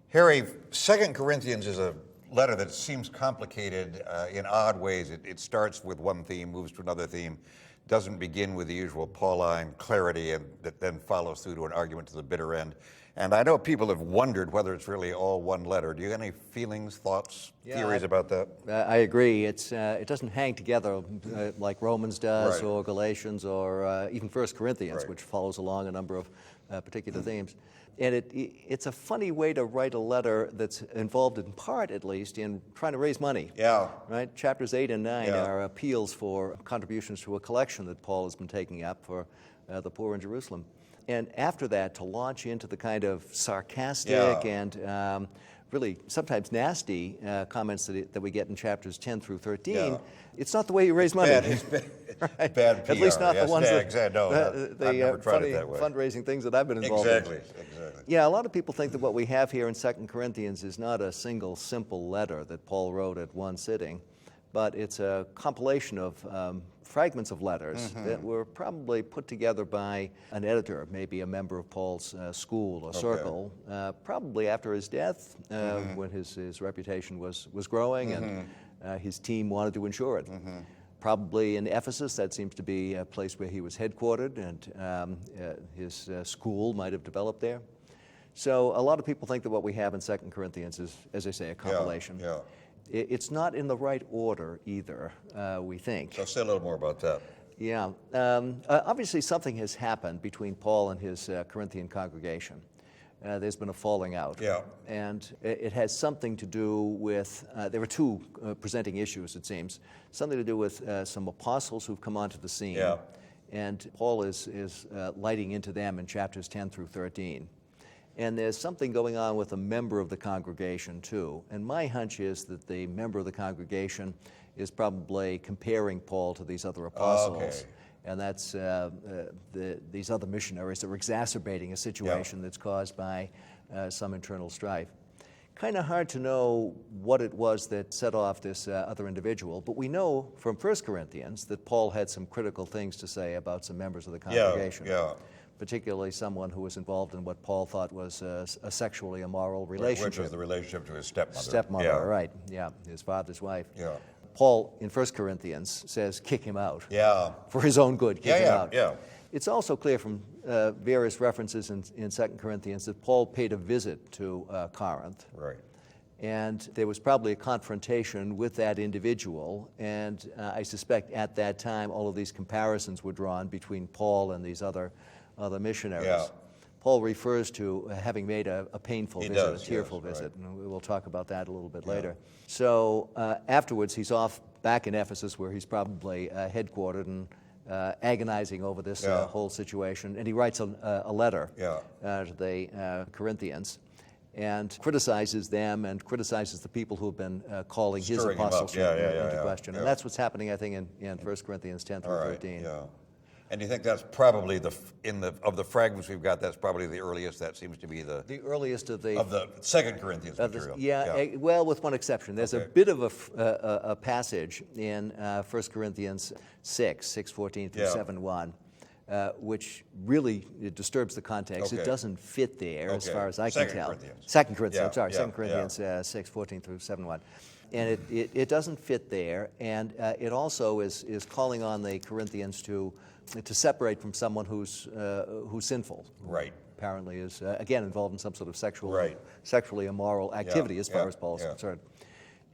Harry, Second Corinthians is a letter that seems complicated in odd ways. It starts with one theme, moves to another theme, doesn't begin with the usual Pauline clarity, and that then follows through to an argument to the bitter end. And I know people have wondered whether it's really all one letter. Do you have any feelings, thoughts, theories about that? I agree. It doesn't hang together like Romans does, Right. or Galatians, or even 1 Corinthians, Right. which follows along a number of particular themes. And it's a funny way to write a letter that's involved, in part at least, in trying to raise money. Yeah. Right? Chapters 8 and 9 Yeah. are appeals for contributions to a collection that Paul has been taking up for the poor in Jerusalem. And after that, to launch into the kind of sarcastic and really sometimes nasty comments that we get in chapters 10 through 13, it's not the way you raise money. It's bad, bad PR. At least not the ones that, exactly. No, I've never tried funny it that way. fundraising things that I've been involved Exactly. in. Yeah, a lot of people think that what we have here in 2 Corinthians is not a single simple letter that Paul wrote at one sitting, but it's a compilation of fragments of letters that were probably put together by an editor, maybe a member of Paul's school or circle, probably after his death, when his reputation was growing and his team wanted to ensure it. Probably in Ephesus, that seems to be a place where he was headquartered, and his school might have developed there. So a lot of people think that what we have in 2 Corinthians is, as I say, a compilation. Yeah. It's not in the right order either, we think. So say a little more about that. Yeah. Obviously, something has happened between Paul and his Corinthian congregation. There's been a falling out. Yeah. And it has something to do with, there were two presenting issues, it seems. Something to do with some apostles who've come onto the scene. Yeah. And Paul is lighting into them in chapters 10 through 13. And there's something going on with a member of the congregation, too. And my hunch is that the member of the congregation is probably comparing Paul to these other apostles. Okay. And that's these other missionaries that are exacerbating a situation that's caused by some internal strife. Kind of hard to know what it was that set off this other individual, but we know from 1 Corinthians that Paul had some critical things to say about some members of the congregation. Particularly someone who was involved in what Paul thought was a sexually immoral relationship. Which was the relationship to his stepmother. Stepmother, right, his father's wife. Yeah. Paul, in 1 Corinthians, says, kick him out. Yeah. For his own good, kick him out. Yeah. It's also clear from various references in 2 Corinthians that Paul paid a visit to Corinth. Right. And there was probably a confrontation with that individual, and I suspect at that time all of these comparisons were drawn between Paul and these other missionaries. Yeah. Paul refers to having made a painful visit, does, a tearful yes, visit, and we'll talk about that a little bit later. So afterwards, he's off back in Ephesus, where he's probably headquartered and agonizing over this whole situation, and he writes a letter to the Corinthians and criticizes them and criticizes the people who have been calling his apostleship into question. And that's what's happening, I think, in 1 Corinthians 10 through 13. And you think that's probably of the fragments we've got, that's probably the earliest. That seems to be the earliest of the 2 Corinthians material. Well, with one exception. There's a bit of a passage in 1 Corinthians 6:14 through 7:1, which really disturbs the context. It doesn't fit there as far as I can tell. 2 Corinthians, 2 Corinthians 6:14 through 7:1. And it doesn't fit there, and it also is calling on the Corinthians to separate from someone who's sinful. Right. Apparently is, again, involved in some sort of sexually immoral activity as far as Paul's concerned.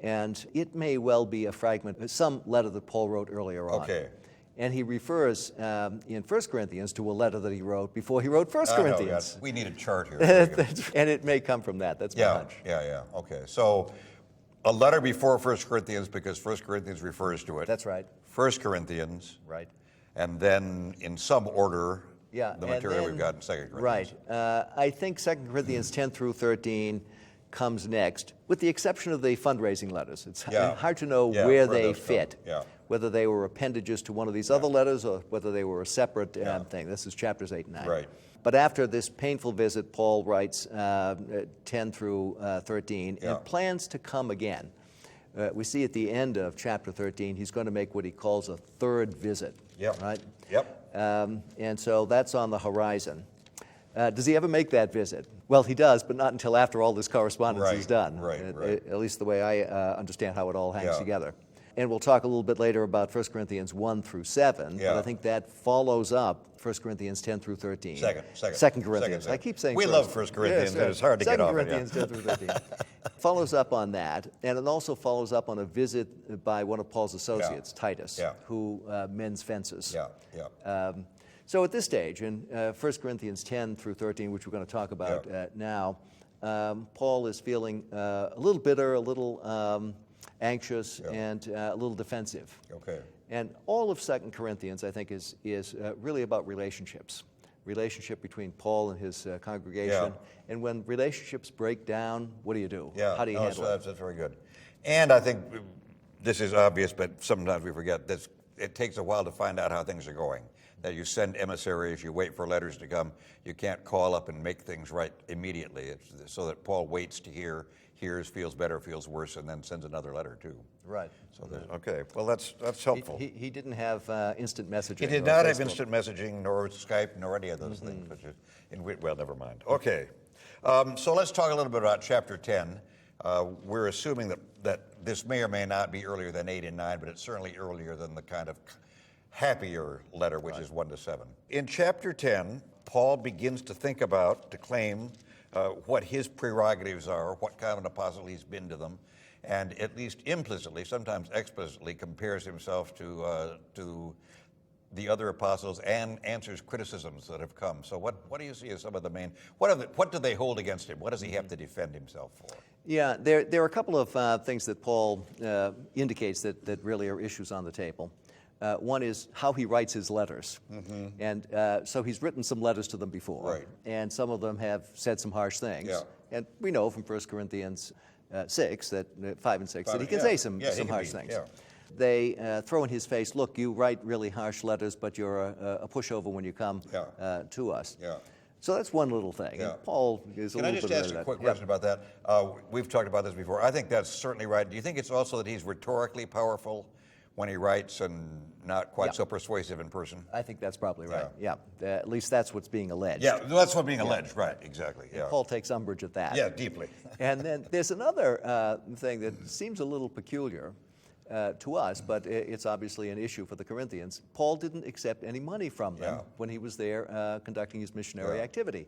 And it may well be a fragment, some letter that Paul wrote earlier on. And he refers in 1 Corinthians to a letter that he wrote before he wrote 1 Corinthians. We need a chart here. And it may come from that. That's my hunch. Okay. So a letter before 1 Corinthians, because 1 Corinthians refers to it. That's right. 1 Corinthians. Right. And then in some order, the material we've got in 2 Corinthians. Right. I think 2 Corinthians 10 through 13 comes next, with the exception of the fundraising letters. It's hard to know where they fit, whether they were appendages to one of these other letters or whether they were a separate thing. This is chapters 8 and 9. Right. But after this painful visit, Paul writes 10 through 13 and plans to come again. We see at the end of chapter 13, he's going to make what he calls a third visit. Right? Yep. And so that's on the horizon. Does he ever make that visit? Well, he does, but not until after all this correspondence is Right, done. right. At least the way I understand how it all hangs Yeah. together. And we'll talk a little bit later about 1 Corinthians 1 through 7, Yeah. but I think that follows up 1 Corinthians 10 through 13. Second Corinthians. I keep saying we first. love 1 Corinthians, Yes, and it's hard to get 2 off it. Corinthians Yeah. 10 through 13. Follows up on that, and it also follows up on a visit by one of Paul's associates, Titus, Yeah. who mends fences. Yeah, yeah. So at this stage, in 1 Corinthians 10 through 13, which we're going to talk about now, Paul is feeling a little bitter, a little anxious, and a little defensive. Okay. And all of 2 Corinthians, I think, is really about relationships. Relationship between Paul and his congregation. Yeah. And when relationships break down, what do you do? Yeah. How do you handle it? That's very good. And I think this is obvious, but sometimes we forget this. It takes a while to find out how things are going. That you send emissaries, you wait for letters to come. You can't call up and make things right immediately. It's so that Paul waits to hears, feels better, feels worse, and then sends another letter too. Right. So okay. Well, that's helpful. He didn't have instant messaging. He did or not have Facebook. instant messaging, nor Skype, nor any of those things. Which is, well, never mind. Okay. So let's talk a little bit about chapter 10. We're assuming that this may or may not be earlier than 8 and 9, but it's certainly earlier than the kind of happier letter, which is 1 to 7. In chapter 10, Paul begins to think about, to claim what his prerogatives are, what kind of an apostle he's been to them, and at least implicitly, sometimes explicitly, compares himself to the other apostles and answers criticisms that have come. So what do you see as some of the main, what do they hold against him? What does he have to defend himself for? Yeah, there are a couple of things that Paul indicates that really are issues on the table. One is how he writes his letters. And so he's written some letters to them before. Right. And some of them have said some harsh things. Yeah. And we know from 1 Corinthians 6, 5 and 6, that he can say some harsh things. Yeah. They throw in his face, look, you write really harsh letters, but you're a pushover when you come to us. Yeah. So that's one little thing. Yeah. And Paul is a Can I little just bit ask of a that. quick question about that? We've talked about this before. I think that's certainly right. Do you think it's also that he's rhetorically powerful when he writes and not quite so persuasive in person? I think that's probably right. Yeah. At least that's what's being alleged. Yeah, that's what's being alleged. Right, exactly. Yeah. Paul takes umbrage at that. Yeah, deeply. And then there's another thing that seems a little peculiar to us, but it's obviously an issue for the Corinthians. Paul didn't accept any money from them when he was there conducting his missionary activity.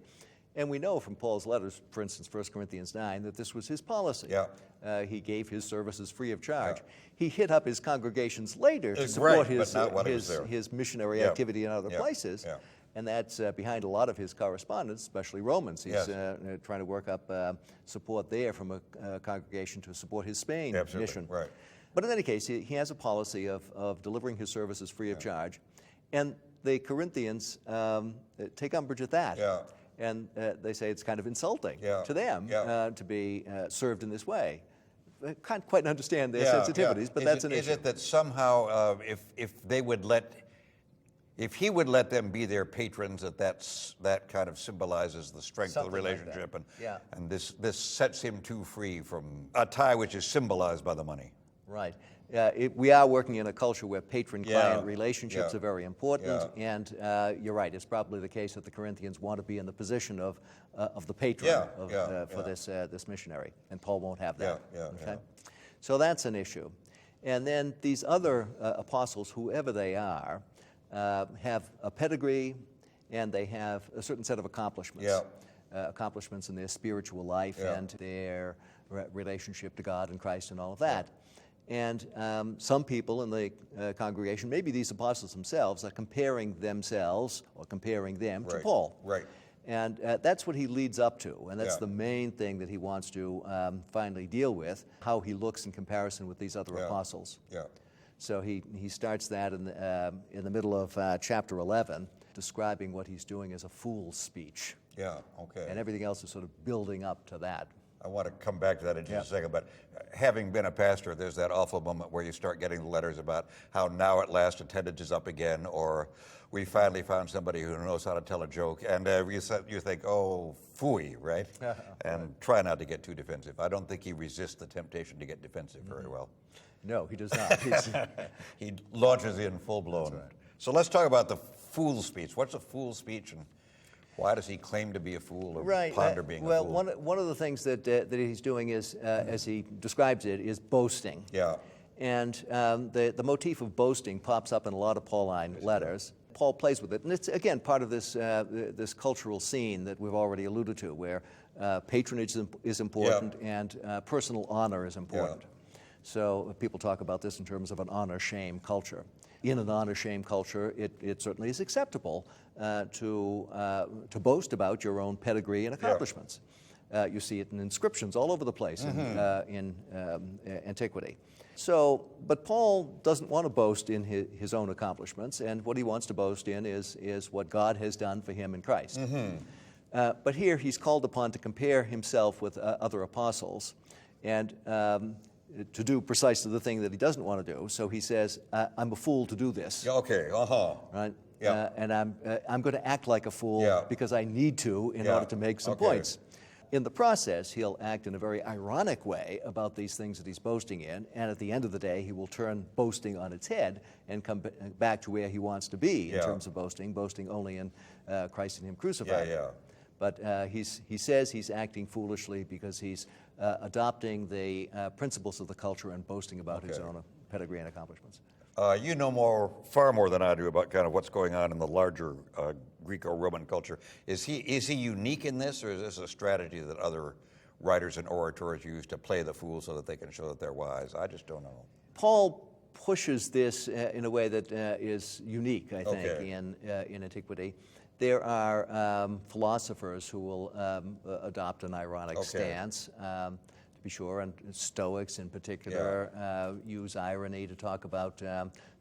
And we know from Paul's letters, for instance, 1 Corinthians 9, that this was his policy. Yeah. He gave his services free of charge. He hit up his congregations later to Right, support but not while he was there. his missionary activity in other places. Yeah. And that's behind a lot of his correspondence, especially Romans. He's trying to work up support there from a congregation to support his Spain mission. Right. But in any case, he has a policy of delivering his services free of charge. And the Corinthians take umbrage at that. Yeah. And they say it's kind of insulting to them to be served in this way. I can't quite understand their sensitivities, but that's an issue. Is it that somehow, if he would let them be their patrons, that kind of symbolizes the strength of the Something like relationship, that. and this sets him too free from a tie which is symbolized by the money. Right. We are working in a culture where patron-client relationships Yeah. are very important, and you're right. It's probably the case that the Corinthians want to be in the position of the patron for this missionary, and Paul won't have that. So that's an issue. And then these other apostles, whoever they are, have a pedigree, and they have a certain set of accomplishments. Accomplishments in their spiritual life and their relationship to God and Christ and all of that. And some people in the congregation, maybe these apostles themselves, are comparing themselves or comparing them to Paul. Right. And that's what he leads up to, and that's the main thing that he wants to finally deal with, how he looks in comparison with these other apostles. Yeah. So he starts that in the middle of chapter 11, describing what he's doing as a fool's speech. Yeah. Okay. And everything else is sort of building up to that. I want to come back to that in just a second, but having been a pastor, there's that awful moment where you start getting the letters about how now at last attendance is up again, or we finally found somebody who knows how to tell a joke, and you think, oh, phooey, right? And try not to get too defensive. I don't think he resists the temptation to get defensive very well. No, he does not. He launches in full blown. That's right. So let's talk about the fool's speech. What's a fool's speech? And Why does he claim to be a fool or Right. ponder being well, a fool? one of the things that he's doing is, as he describes it, is boasting. Yeah. And the motif of boasting pops up in a lot of Pauline letters. Paul plays with it, and it's again part of this cultural scene that we've already alluded to, where patronage is important and personal honor is important. So people talk about this in terms of an honor-shame culture. In an honor-shame culture, it certainly is acceptable to boast about your own pedigree and accomplishments. You see it in inscriptions all over the place in antiquity. So, but Paul doesn't want to boast in his own accomplishments, and what he wants to boast in is what God has done for him in Christ. But here he's called upon to compare himself with other apostles, and to do precisely the thing that he doesn't want to do. So he says, I'm a fool to do this. Okay, Right? Yeah. And I'm going to act like a fool because I need to in order to make some points. In the process, he'll act in a very ironic way about these things that he's boasting in, and at the end of the day, he will turn boasting on its head and come back to where he wants to be in terms of boasting only in Christ and him crucified. But he says he's acting foolishly because he's adopting the principles of the culture and boasting about his own pedigree and accomplishments. You know far more than I do about kind of what's going on in the larger Greco-Roman culture. Is he unique in this, or is this a strategy that other writers and orators use to play the fool so that they can show that they're wise? I just don't know. Paul pushes this in a way that is unique, I think, in antiquity. There are philosophers who will adopt an ironic stance, to be sure, and Stoics in particular use irony to talk about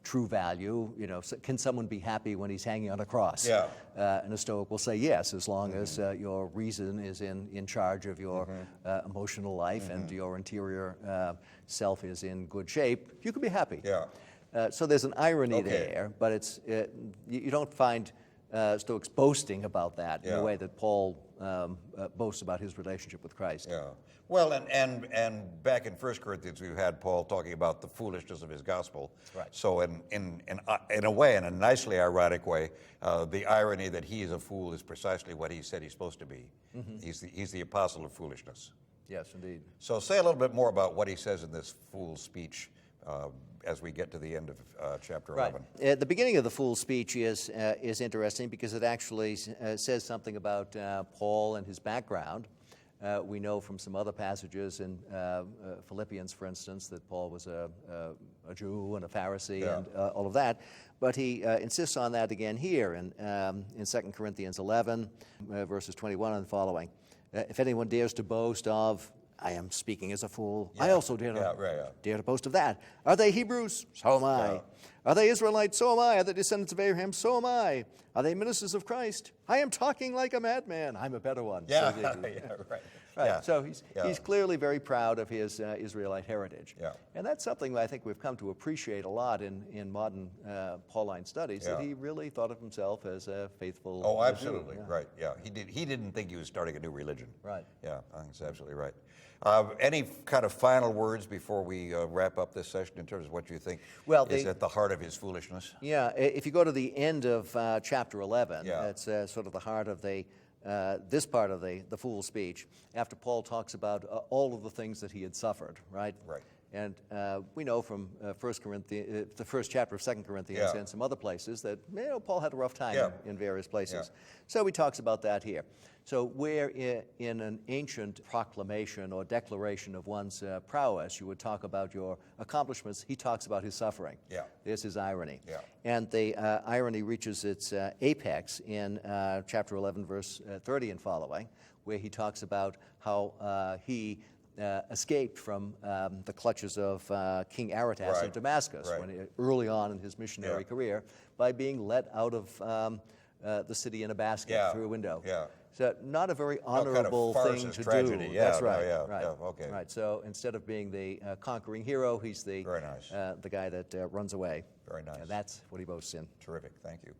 true value. You know, can someone be happy when he's hanging on a cross? And a Stoic will say yes, as long as your reason is in charge of your emotional life and your interior self is in good shape, you can be happy. So there's an irony there, but it's you don't find Stoics boasting about that in the way that Paul boasts about his relationship with Christ. Well, and back in 1 Corinthians, we've had Paul talking about the foolishness of his gospel. So in a way, in a nicely ironic way, the irony that he is a fool is precisely what he said he's supposed to be. He's the apostle of foolishness. Yes, indeed. So say a little bit more about what he says in this fool's speech as we get to the end of chapter 11. The beginning of the fool's speech is interesting because it actually says something about Paul and his background. We know from some other passages in Philippians, for instance, that Paul was a Jew and a Pharisee and all of that. But he insists on that again here in 2 Corinthians 11, verses 21 and following. If anyone dares to boast of, I am speaking as a fool, I also dare to boast of that. Are they Hebrews? So am I. Are they Israelites? So am I. Are they descendants of Abraham? So am I. Are they ministers of Christ? I am talking like a madman. I'm a better one. So he's clearly very proud of his Israelite heritage. And that's something I think we've come to appreciate a lot in modern Pauline studies, that he really thought of himself as a faithful Oh, absolutely, Jew. He didn't think he was starting a new religion. I think that's absolutely right. Any kind of final words before we wrap up this session in terms of what you think is at the heart of his foolishness? If you go to the end of chapter 11, that's sort of the heart of this part of the fool's speech, after Paul talks about all of the things that he had suffered, right? And we know from the first chapter of 2 Corinthians and some other places that Paul had a rough time in various places. So he talks about that here. So where in an ancient proclamation or declaration of one's prowess, you would talk about your accomplishments, he talks about his suffering. There's his irony. And the irony reaches its apex in chapter 11, verse 30 and following, where he talks about how he escaped from the clutches of King Aretas of Damascus early on in his missionary career by being let out of the city in a basket through a window. So not a very honorable thing to do. That's right. So instead of being the conquering hero, he's the guy that runs away. Very nice. And that's what he boasts in. Terrific. Thank you.